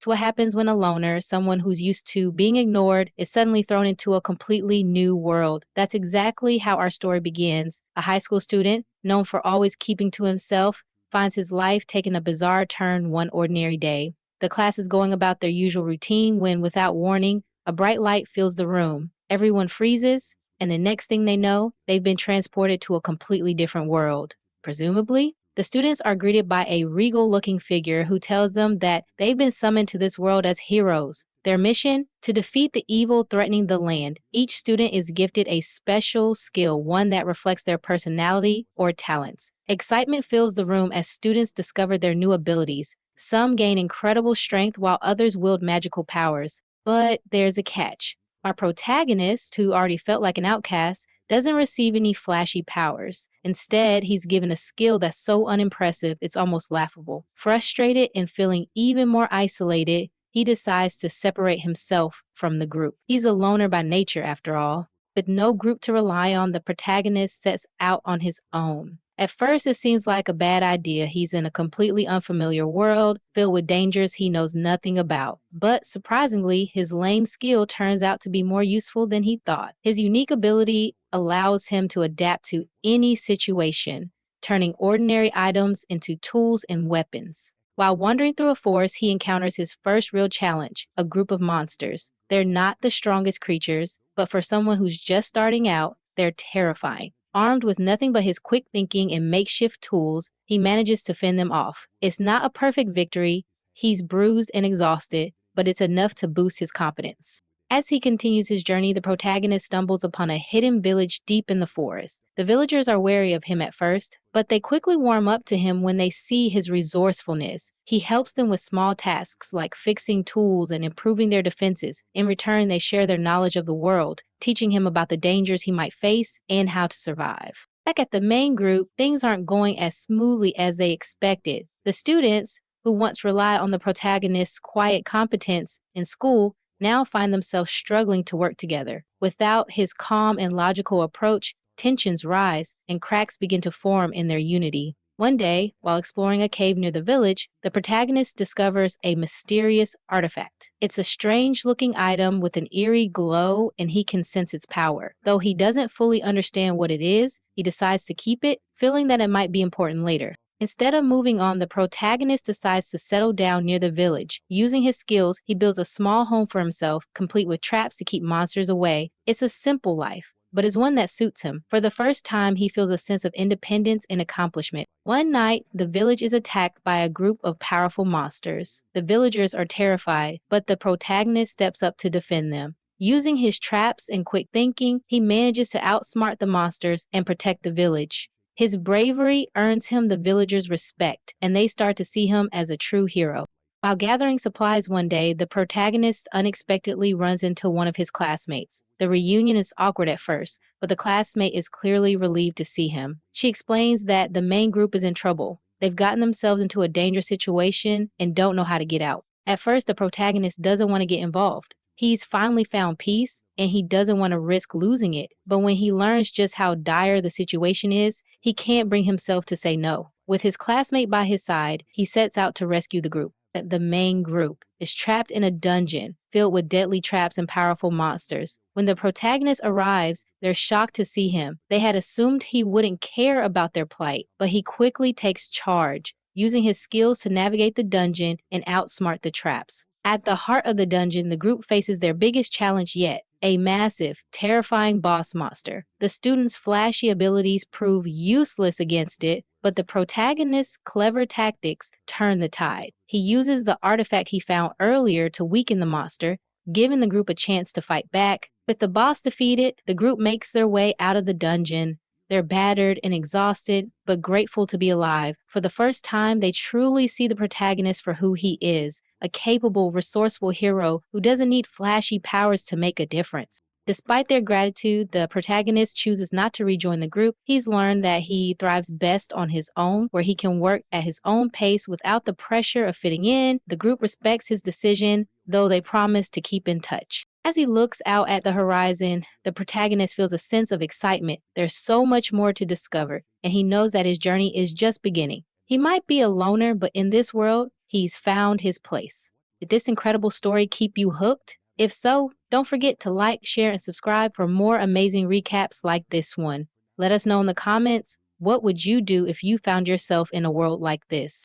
It's what happens when a loner, someone who's used to being ignored, is suddenly thrown into a completely new world. That's exactly how our story begins. A high school student, known for always keeping to himself, finds his life taking a bizarre turn one ordinary day. The class is going about their usual routine when, without warning, a bright light fills the room. Everyone freezes, and the next thing they know, they've been transported to a completely different world. Presumably, the students are greeted by a regal-looking figure who tells them that they've been summoned to this world as heroes. Their mission? To defeat the evil threatening the land. Each student is gifted a special skill, one that reflects their personality or talents. Excitement fills the room as students discover their new abilities. Some gain incredible strength while others wield magical powers. But there's a catch. Our protagonist, who already felt like an outcast, doesn't receive any flashy powers. Instead, he's given a skill that's so unimpressive it's almost laughable. Frustrated and feeling even more isolated, he decides to separate himself from the group. He's a loner by nature, after all. With no group to rely on, the protagonist sets out on his own. At first, it seems like a bad idea. He's in a completely unfamiliar world, filled with dangers he knows nothing about. But surprisingly, his lame skill turns out to be more useful than he thought. His unique ability allows him to adapt to any situation, turning ordinary items into tools and weapons. While wandering through a forest, he encounters his first real challenge, a group of monsters. They're not the strongest creatures, but for someone who's just starting out, they're terrifying. Armed with nothing but his quick thinking and makeshift tools, he manages to fend them off. It's not a perfect victory. He's bruised and exhausted, but it's enough to boost his confidence. As he continues his journey, the protagonist stumbles upon a hidden village deep in the forest. The villagers are wary of him at first, but they quickly warm up to him when they see his resourcefulness. He helps them with small tasks like fixing tools and improving their defenses. In return, they share their knowledge of the world, teaching him about the dangers he might face and how to survive. Back at the main group, things aren't going as smoothly as they expected. The students, who once relied on the protagonist's quiet competence in school, now find themselves struggling to work together. Without his calm and logical approach, tensions rise and cracks begin to form in their unity. One day, while exploring a cave near the village, the protagonist discovers a mysterious artifact. It's a strange-looking item with an eerie glow, and he can sense its power. Though he doesn't fully understand what it is, he decides to keep it, feeling that it might be important later. Instead of moving on, the protagonist decides to settle down near the village. Using his skills, he builds a small home for himself, complete with traps to keep monsters away. It's a simple life, but it's one that suits him. For the first time, he feels a sense of independence and accomplishment. One night, the village is attacked by a group of powerful monsters. The villagers are terrified, but the protagonist steps up to defend them. Using his traps and quick thinking, he manages to outsmart the monsters and protect the village. His bravery earns him the villagers' respect, and they start to see him as a true hero. While gathering supplies one day, the protagonist unexpectedly runs into one of his classmates. The reunion is awkward at first, but the classmate is clearly relieved to see him. She explains that the main group is in trouble. They've gotten themselves into a dangerous situation and don't know how to get out. At first, the protagonist doesn't want to get involved. He's finally found peace, and he doesn't want to risk losing it. But when he learns just how dire the situation is, he can't bring himself to say no. With his classmate by his side, he sets out to rescue the group. The main group is trapped in a dungeon filled with deadly traps and powerful monsters. When the protagonist arrives, they're shocked to see him. They had assumed he wouldn't care about their plight, but he quickly takes charge, using his skills to navigate the dungeon and outsmart the traps. At the heart of the dungeon, the group faces their biggest challenge yet, a massive, terrifying boss monster. The students' flashy abilities prove useless against it, but the protagonist's clever tactics turn the tide. He uses the artifact he found earlier to weaken the monster, giving the group a chance to fight back. With the boss defeated, the group makes their way out of the dungeon. They're battered and exhausted, but grateful to be alive. For the first time, they truly see the protagonist for who he is, a capable, resourceful hero who doesn't need flashy powers to make a difference. Despite their gratitude, the protagonist chooses not to rejoin the group. He's learned that he thrives best on his own, where he can work at his own pace without the pressure of fitting in. The group respects his decision, though they promise to keep in touch. As he looks out at the horizon, the protagonist feels a sense of excitement. There's so much more to discover, and he knows that his journey is just beginning. He might be a loner, but in this world, he's found his place. Did this incredible story keep you hooked? If so, don't forget to like, share, and subscribe for more amazing recaps like this one. Let us know in the comments, what would you do if you found yourself in a world like this?